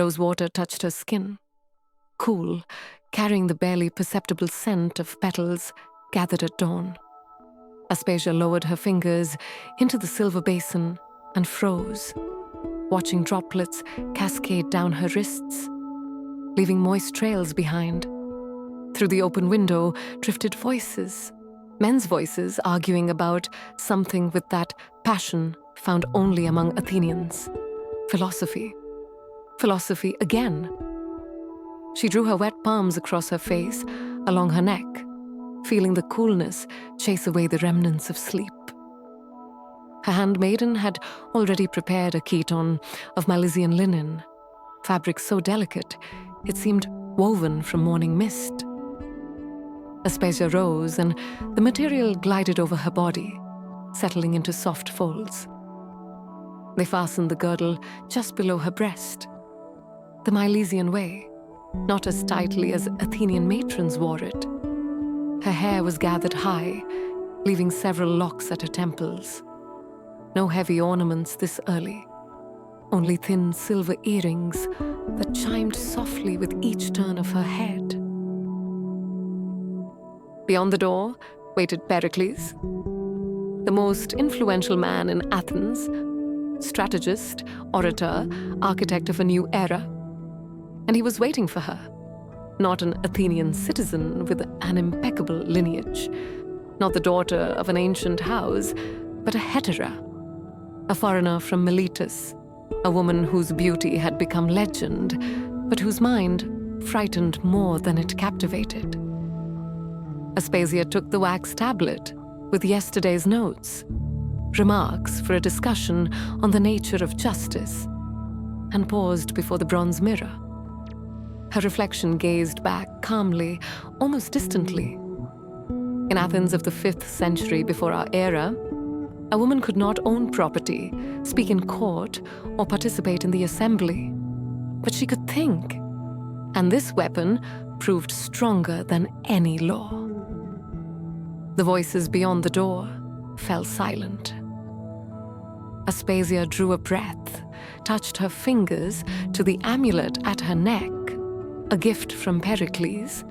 Rosewater touched her skin, cool, carrying the barely perceptible scent of petals gathered at dawn. Aspasia lowered her fingers into the silver basin and froze, watching droplets cascade down her wrists, leaving moist trails behind. Through the open window drifted voices, men's voices arguing about something with that passion found only among Athenians. Philosophy. Philosophy again. She drew her wet palms across her face, along her neck, feeling the coolness chase away the remnants of sleep. Her handmaiden had already prepared a chiton of Milesian linen, fabric so delicate it seemed woven from morning mist. Aspasia rose, and the material glided over her body, settling into soft folds. They fastened the girdle just below her breast, the Milesian way, not as tightly as Athenian matrons wore it. Her hair was gathered high, leaving several locks at her temples. No heavy ornaments this early, only thin silver earrings that chimed softly with each turn of her head. Beyond the door waited Pericles, the most influential man in Athens, strategist, orator, architect of a new era. And he was waiting for her, not an Athenian citizen with an impeccable lineage, not the daughter of an ancient house, but a hetaera, a foreigner from Miletus, a woman whose beauty had become legend, but whose mind frightened more than it captivated. Aspasia took the wax tablet with yesterday's notes, remarks for a discussion on the nature of justice, and paused before the bronze mirror. Her reflection gazed back calmly, almost distantly. In Athens of the 5th century before our era, a woman could not own property, speak in court, or participate in the assembly. But she could think, and this weapon proved stronger than any law. The voices beyond the door fell silent. Aspasia drew a breath, touched her fingers to the amulet at her neck, a gift from Pericles,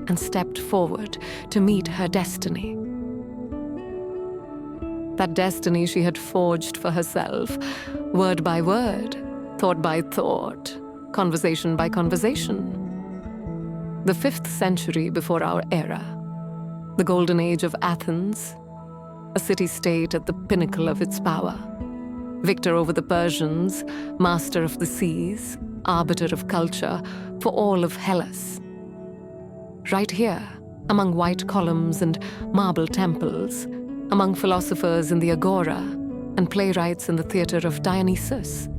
and stepped forward to meet her destiny. That destiny she had forged for herself, word by word, thought by thought, conversation by conversation. The 5th century before our era, the golden age of Athens, a city-state at the pinnacle of its power, victor over the Persians, master of the seas, arbiter of culture for all of Hellas. Right here, among white columns and marble temples, among philosophers in the agora and playwrights in the theater of Dionysus,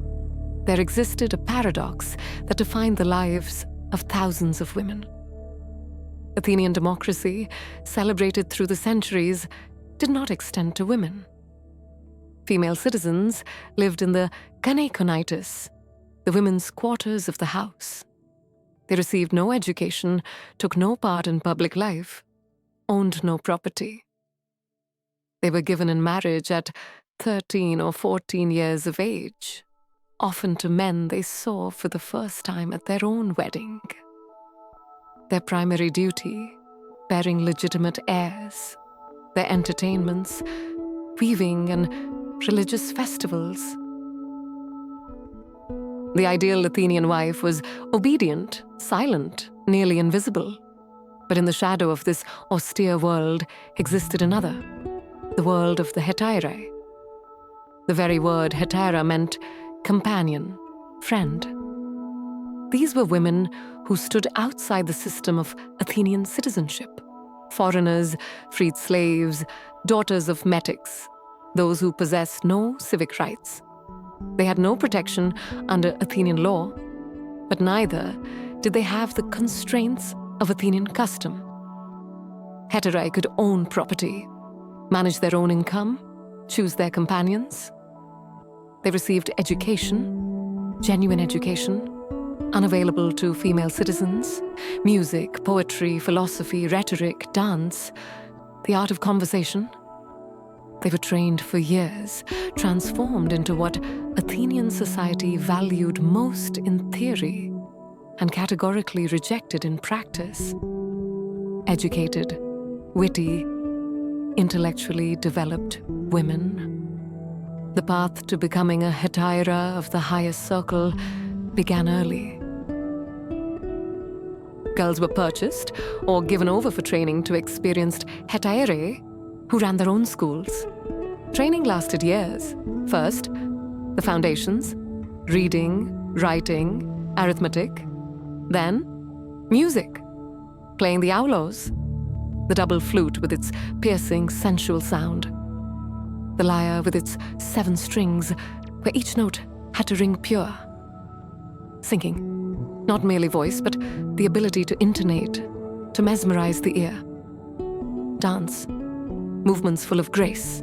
there existed a paradox that defined the lives of thousands of women. Athenian democracy, celebrated through the centuries, did not extend to women. Female citizens lived in the gynaeconitis, the women's quarters of the house. They received no education, took no part in public life, owned no property. They were given in marriage at 13 or 14 years of age, often to men they saw for the first time at their own wedding. Their primary duty, bearing legitimate heirs, their entertainments, weaving, and religious festivals. The ideal Athenian wife was obedient, silent, nearly invisible. But in the shadow of this austere world existed another, the world of the hetaerae. The very word hetaera meant companion, friend. These were women who stood outside the system of Athenian citizenship, foreigners, freed slaves, daughters of metics, those who possessed no civic rights. They had no protection under Athenian law, but neither did they have the constraints of Athenian custom. Hetaerae could own property, manage their own income, choose their companions. They received education, genuine education, unavailable to female citizens, music, poetry, philosophy, rhetoric, dance, the art of conversation. They were trained for years, transformed into what Athenian society valued most in theory and categorically rejected in practice. Educated, witty, intellectually developed women. The path to becoming a hetaera of the highest circle began early. Girls were purchased or given over for training to experienced hetaerae who ran their own schools. Training lasted years. First, the foundations, reading, writing, arithmetic. Then, music, playing the aulos, the double flute with its piercing, sensual sound, the lyre with its 7 strings, where each note had to ring pure. Singing, not merely voice, but the ability to intonate, to mesmerize the ear. Dance, movements full of grace,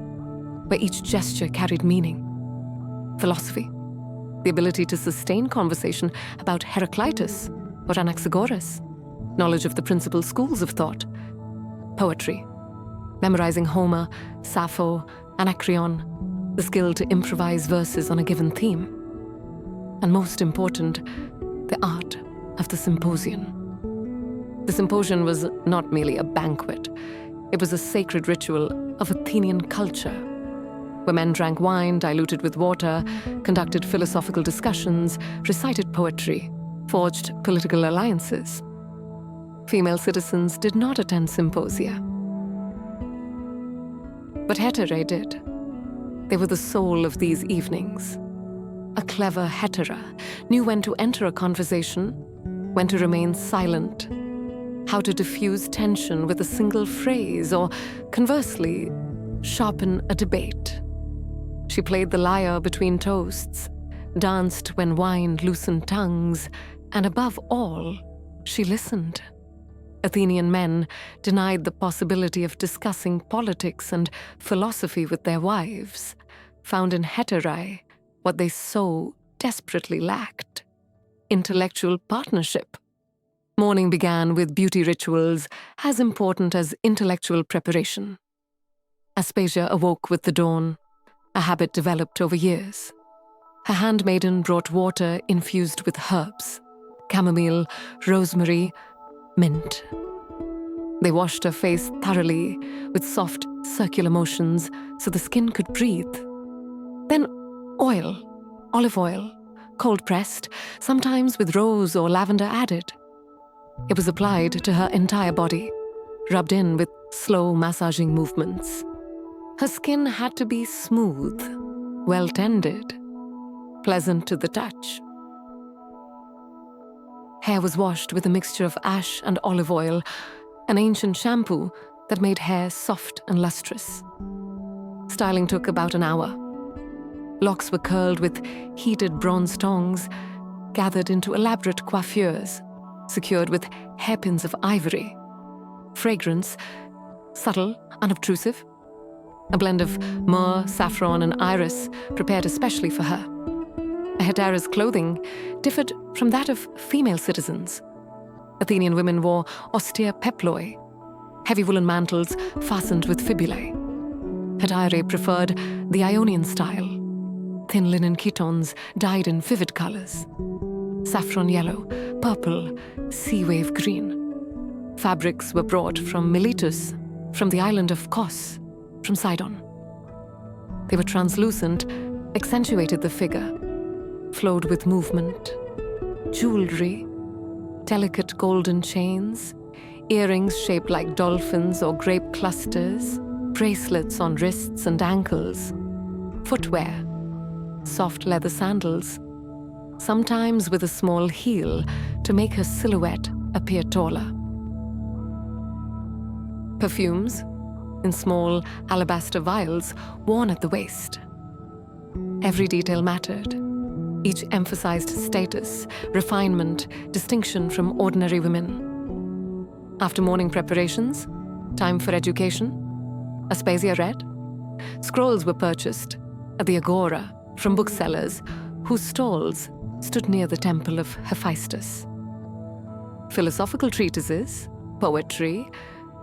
where each gesture carried meaning. Philosophy, the ability to sustain conversation about Heraclitus or Anaxagoras, knowledge of the principal schools of thought. Poetry, memorizing Homer, Sappho, Anacreon, the skill to improvise verses on a given theme. And most important, the art of the symposium. The symposium was not merely a banquet. It was a sacred ritual of Athenian culture, where men drank wine diluted with water, conducted philosophical discussions, recited poetry, forged political alliances. Female citizens did not attend symposia. But hetaerae did. They were the soul of these evenings. A clever hetera knew when to enter a conversation, when to remain silent, how to diffuse tension with a single phrase, or conversely, sharpen a debate. She played the lyre between toasts, danced when wine loosened tongues, and above all, she listened. Athenian men denied the possibility of discussing politics and philosophy with their wives, found in hetaerae what they so desperately lacked: intellectual partnership. Morning began with beauty rituals as important as intellectual preparation. Aspasia awoke with the dawn, a habit developed over years. Her handmaiden brought water infused with herbs, chamomile, rosemary, mint. They washed her face thoroughly with soft, circular motions so the skin could breathe. Then oil, olive oil, cold-pressed, sometimes with rose or lavender added. It was applied to her entire body, rubbed in with slow massaging movements. Her skin had to be smooth, well-tended, pleasant to the touch. Hair was washed with a mixture of ash and olive oil, an ancient shampoo that made hair soft and lustrous. Styling took about an hour. Locks were curled with heated bronze tongs, gathered into elaborate coiffures, secured with hairpins of ivory. Fragrance, subtle, unobtrusive. A blend of myrrh, saffron, and iris prepared especially for her. A hetera's clothing differed from that of female citizens. Athenian women wore austere peploi, heavy woolen mantles fastened with fibulae. Hetaerae preferred the Ionian style, thin linen chitons dyed in vivid colors: saffron yellow, purple, sea wave green. Fabrics were brought from Miletus, from the island of Kos, from Sidon. They were translucent, accentuated the figure, flowed with movement. Jewelry, delicate golden chains, earrings shaped like dolphins or grape clusters, bracelets on wrists and ankles, footwear, soft leather sandals, sometimes with a small heel to make her silhouette appear taller. Perfumes, in small alabaster vials worn at the waist. Every detail mattered. Each emphasized status, refinement, distinction from ordinary women. After morning preparations, time for education. Aspasia read. Scrolls were purchased at the agora from booksellers whose stalls stood near the temple of Hephaestus. Philosophical treatises, poetry,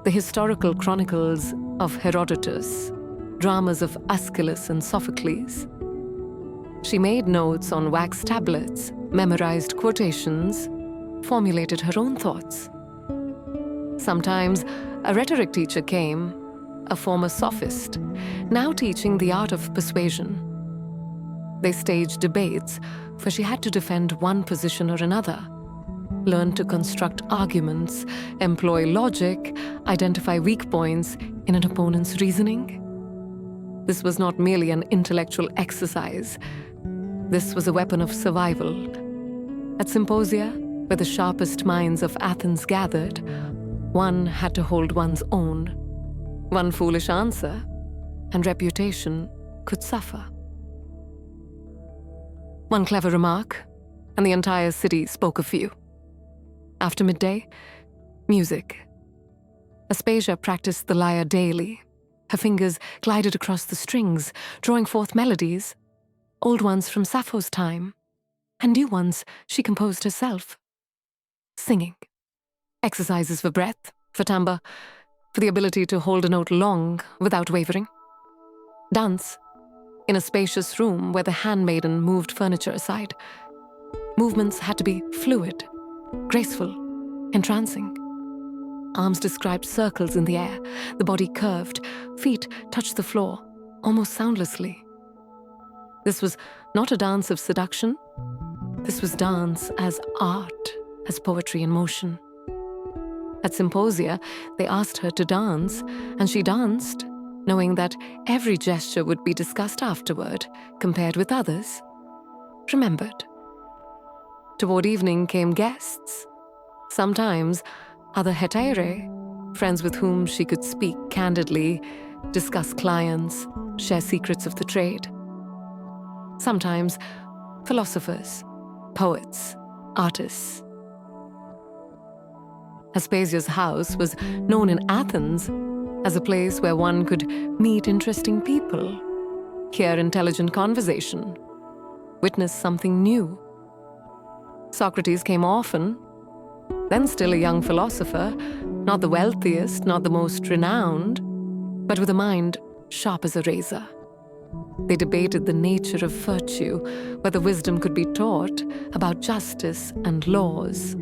the historical chronicles of Herodotus, dramas of Aeschylus and Sophocles. She made notes on wax tablets, memorized quotations, formulated her own thoughts. Sometimes a rhetoric teacher came, a former sophist, now teaching the art of persuasion. They staged debates, for she had to defend one position or another, learn to construct arguments, employ logic, identify weak points in an opponent's reasoning. This was not merely an intellectual exercise. This was a weapon of survival. At symposia, where the sharpest minds of Athens gathered, one had to hold one's own. One foolish answer, and reputation could suffer. One clever remark, and the entire city spoke of you. After midday, music. Aspasia practiced the lyre daily. Her fingers glided across the strings, drawing forth melodies, old ones from Sappho's time, and new ones she composed herself. Singing. Exercises for breath, for timbre, for the ability to hold a note long without wavering. Dance. In a spacious room where the handmaiden moved furniture aside. Movements had to be fluid, graceful, entrancing. Arms described circles in the air, the body curved, feet touched the floor, almost soundlessly. This was not a dance of seduction. This was dance as art, as poetry in motion. At symposia, they asked her to dance, and she danced, knowing that every gesture would be discussed afterward, compared with others, remembered. Toward evening came guests, sometimes other hetaerae, friends with whom she could speak candidly, discuss clients, share secrets of the trade. Sometimes philosophers, poets, artists. Aspasia's house was known in Athens as a place where one could meet interesting people, hear intelligent conversation, witness something new. Socrates came often, then still a young philosopher, not the wealthiest, not the most renowned, but with a mind sharp as a razor. They debated the nature of virtue, whether wisdom could be taught, about justice and laws.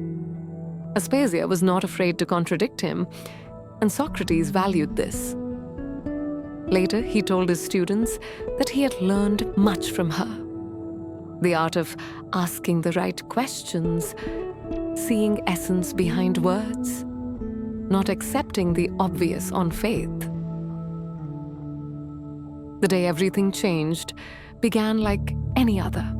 Aspasia was not afraid to contradict him, and Socrates valued this. Later, he told his students that he had learned much from her. The art of asking the right questions, seeing essence behind words, not accepting the obvious on faith. The day everything changed began like any other.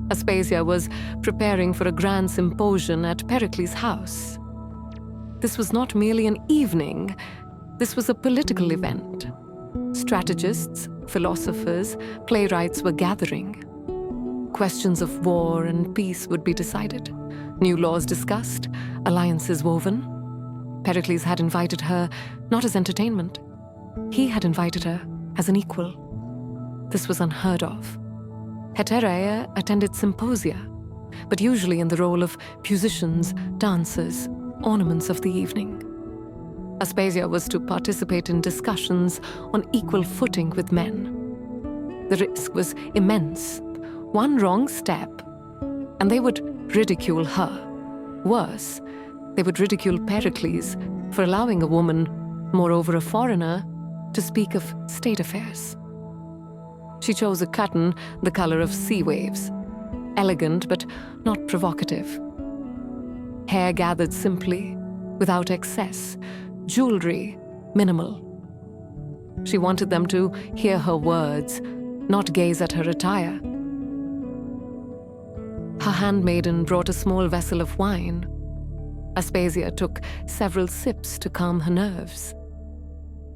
Aspasia was preparing for a grand symposium at Pericles' house. This was not merely an evening, this was a political event. Strategists, philosophers, playwrights were gathering. Questions of war and peace would be decided, new laws discussed, alliances woven. Pericles had invited her not as entertainment. He had invited her as an equal. This was unheard of. Hetaerae attended symposia, but usually in the role of musicians, dancers, ornaments of the evening. Aspasia was to participate in discussions on equal footing with men. The risk was immense. One wrong step, and they would ridicule her. Worse, they would ridicule Pericles for allowing a woman, moreover a foreigner, to speak of state affairs. She chose a cotton the color of sea waves, elegant but not provocative. Hair gathered simply, without excess, jewelry minimal. She wanted them to hear her words, not gaze at her attire. Her handmaiden brought a small vessel of wine. Aspasia took several sips to calm her nerves.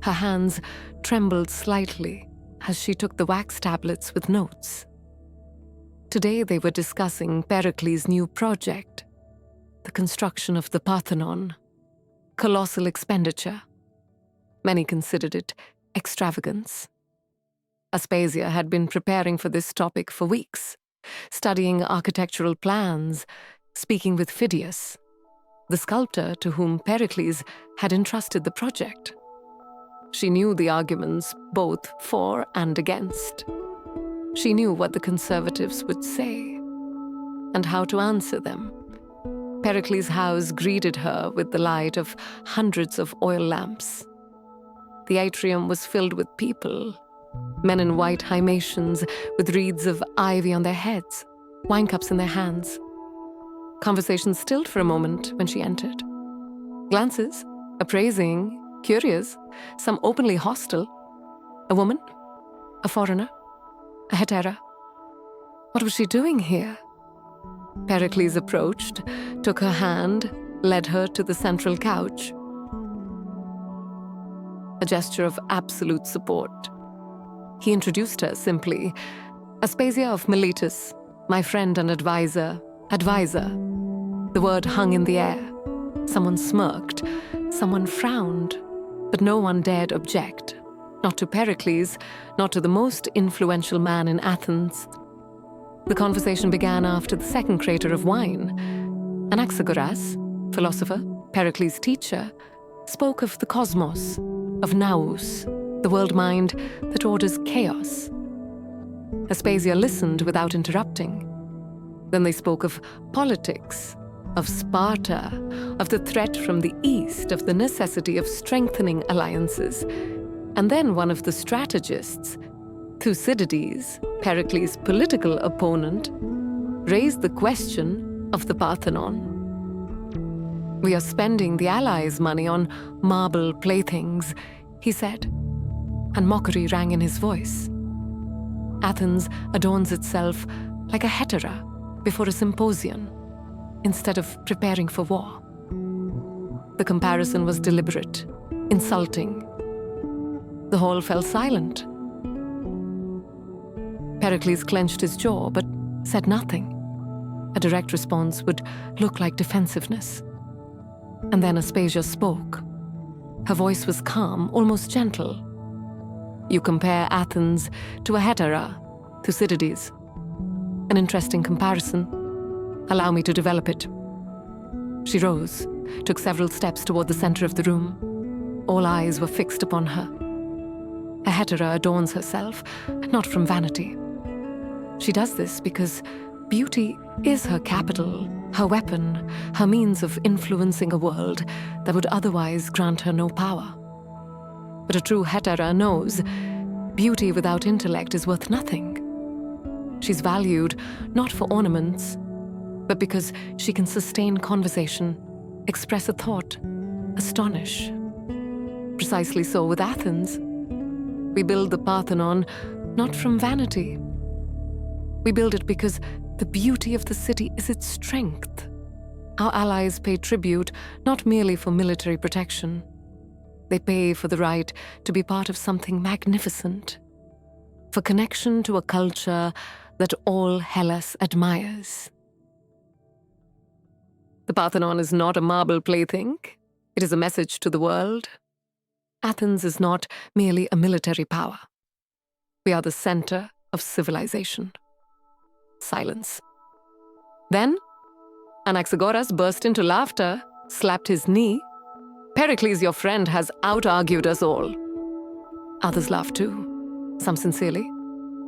Her hands trembled slightly as she took the wax tablets with notes. Today they were discussing Pericles' new project, the construction of the Parthenon. Colossal expenditure. Many considered it extravagance. Aspasia had been preparing for this topic for weeks, studying architectural plans, speaking with Phidias, the sculptor to whom Pericles had entrusted the project. She knew the arguments both for and against. She knew what the conservatives would say and how to answer them. Pericles' house greeted her with the light of hundreds of oil lamps. The atrium was filled with people, men in white hymnations with wreaths of ivy on their heads, wine cups in their hands. Conversation stilled for a moment when she entered. Glances, appraising, curious, some openly hostile. A woman? A foreigner? A hetaera? What was she doing here? Pericles approached, took her hand, led her to the central couch. A gesture of absolute support. He introduced her simply. Aspasia of Miletus, my friend and advisor. Advisor. The word hung in the air. Someone smirked, someone frowned, but no one dared object. Not to Pericles, not to the most influential man in Athens. The conversation began after the second crater of wine. Anaxagoras, philosopher, Pericles' teacher, spoke of the cosmos, of nous, the world mind that orders chaos. Aspasia listened without interrupting. Then they spoke of politics, of Sparta, of the threat from the east, of the necessity of strengthening alliances. And then one of the strategists, Thucydides, Pericles' political opponent, raised the question of the Parthenon. We are spending the Allies' money on marble playthings, he said, and mockery rang in his voice. Athens adorns itself like a hetaera before a symposium, instead of preparing for war. The comparison was deliberate, insulting. The hall fell silent. Pericles clenched his jaw, but said nothing. A direct response would look like defensiveness. And then Aspasia spoke. Her voice was calm, almost gentle. You compare Athens to a hetaera, Thucydides. An interesting comparison. Allow me to develop it. She rose, took several steps toward the center of the room. All eyes were fixed upon her. A hetaera adorns herself, not from vanity. She does this because beauty is her capital, her weapon, her means of influencing a world that would otherwise grant her no power. But a true hetaera knows beauty without intellect is worth nothing. She's valued not for ornaments, but because she can sustain conversation, express a thought, astonish. Precisely so with Athens. We build the Parthenon not from vanity. We build it because the beauty of the city is its strength. Our allies pay tribute not merely for military protection. They pay for the right to be part of something magnificent, for connection to a culture that all Hellas admires. The Parthenon is not a marble plaything. It is a message to the world. Athens is not merely a military power. We are the center of civilization. Silence. Then, Anaxagoras burst into laughter, slapped his knee. Pericles, your friend, has out-argued us all. Others laughed too, some sincerely,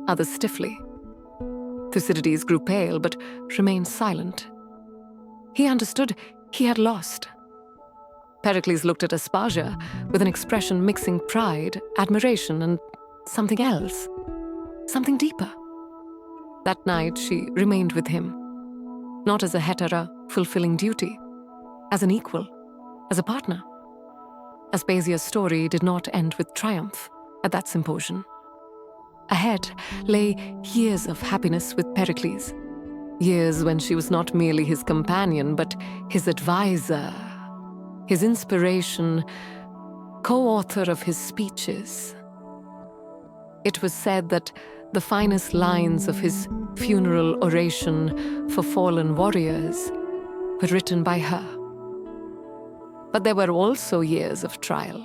others stiffly. Thucydides grew pale, but remained silent. He understood he had lost. Pericles looked at Aspasia with an expression mixing pride, admiration, and something else, something deeper. That night she remained with him, not as a hetaera fulfilling duty, as an equal, as a partner. Aspasia's story did not end with triumph at that symposium. Ahead lay years of happiness with Pericles, years when she was not merely his companion, but his advisor, his inspiration, co-author of his speeches. It was said that the finest lines of his funeral oration for fallen warriors were written by her. But there were also years of trial.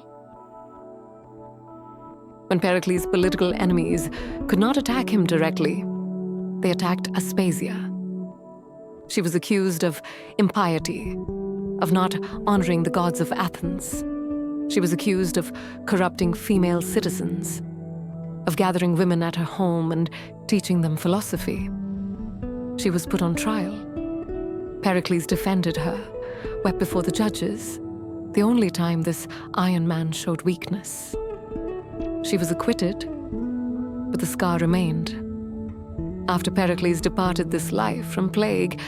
When Pericles' political enemies could not attack him directly, they attacked Aspasia. She was accused of impiety, of not honoring the gods of Athens, She was accused of corrupting female citizens, of gathering women at her home and teaching them philosophy. She was put on trial. Pericles defended her, wept before the judges, the only time this Iron Man showed weakness. She was acquitted, but the scar remained. After Pericles departed this life from plague,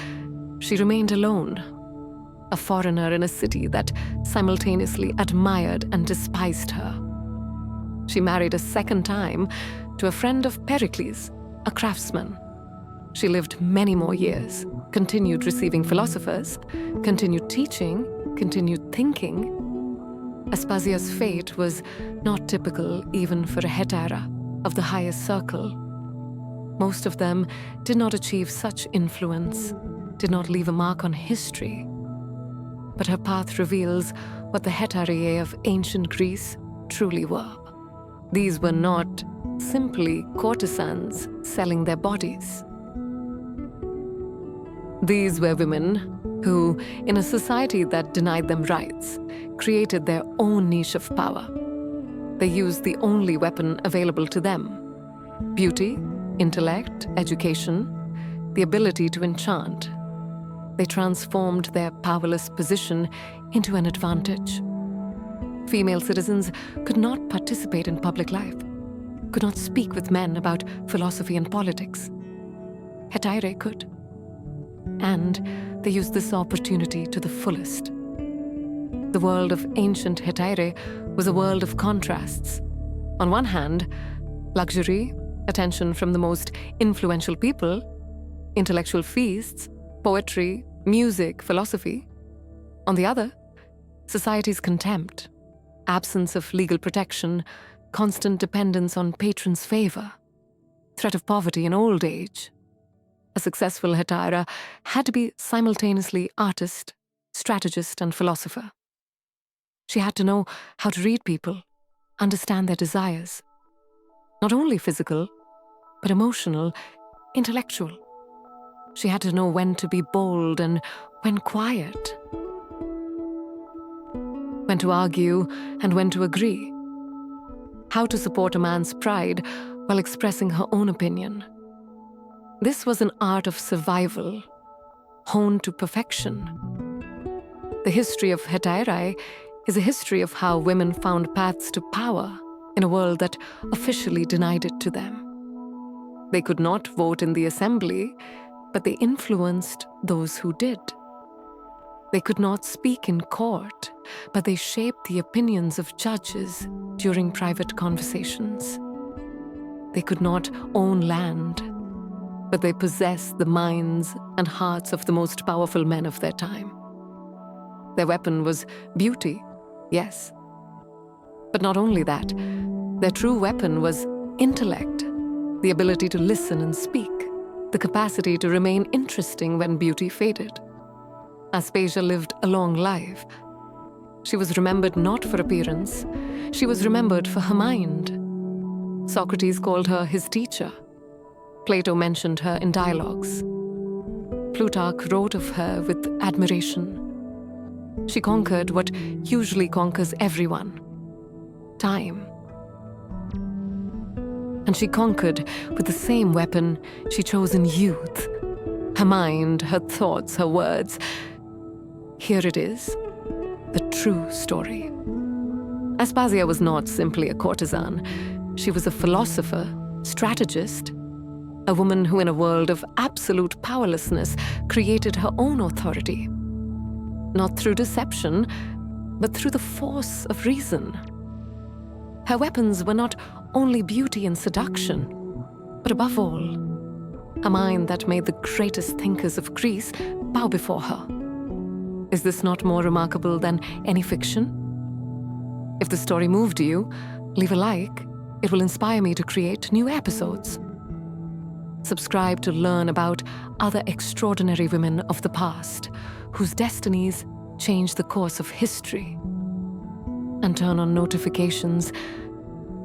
she remained alone, a foreigner in a city that simultaneously admired and despised her. She married a second time to a friend of Pericles, a craftsman. She lived many more years, continued receiving philosophers, continued teaching, continued thinking. Aspasia's fate was not typical even for a hetaera of the highest circle. Most of them did not achieve such influence, did not leave a mark on history. But her path reveals what the hetaerae of ancient Greece truly were. These were not simply courtesans selling their bodies. These were women who, in a society that denied them rights, created their own niche of power. They used the only weapon available to them: beauty, intellect, education, the ability to enchant. They transformed their powerless position into an advantage. Female citizens could not participate in public life, could not speak with men about philosophy and politics. Hetaerae could. And they used this opportunity to the fullest. The world of ancient hetaerae was a world of contrasts. On one hand, luxury, attention from the most influential people, intellectual feasts, poetry, music, philosophy. On the other, society's contempt, absence of legal protection, constant dependence on patrons' favor, threat of poverty in old age. A successful hetaera had to be simultaneously artist, strategist, and philosopher. She had to know how to read people, understand their desires. Not only physical, but emotional, intellectual. She had to know when to be bold and when quiet, when to argue and when to agree, how to support a man's pride while expressing her own opinion. This was an art of survival, honed to perfection. The history of hetaerae is a history of how women found paths to power in a world that officially denied it to them. They could not vote in the assembly, but they influenced those who did. They could not speak in court, but they shaped the opinions of judges during private conversations. They could not own land, but they possessed the minds and hearts of the most powerful men of their time. Their weapon was beauty, yes. But not only that, their true weapon was intellect, the ability to listen and speak, the capacity to remain interesting when beauty faded. Aspasia lived a long life. She was remembered not for appearance, she was remembered for her mind. Socrates called her his teacher. Plato mentioned her in dialogues. Plutarch wrote of her with admiration. She conquered what usually conquers everyone: time. And she conquered with the same weapon she chose in youth: her mind, her thoughts, her words. Here it is, the true story. Aspasia was not simply a courtesan. She was a philosopher, strategist, a woman who, in a world of absolute powerlessness, created her own authority. Not through deception, but through the force of reason. Her weapons were not only beauty and seduction, but above all, a mind that made the greatest thinkers of Greece bow before her. Is this not more remarkable than any fiction? If the story moved you, leave a like. It will inspire me to create new episodes. Subscribe to learn about other extraordinary women of the past whose destinies changed the course of history. And turn on notifications.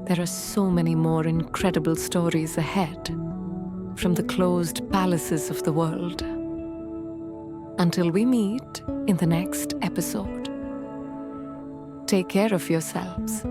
There are so many more incredible stories ahead from the closed palaces of the world. Until we meet in the next episode. Take care of yourselves.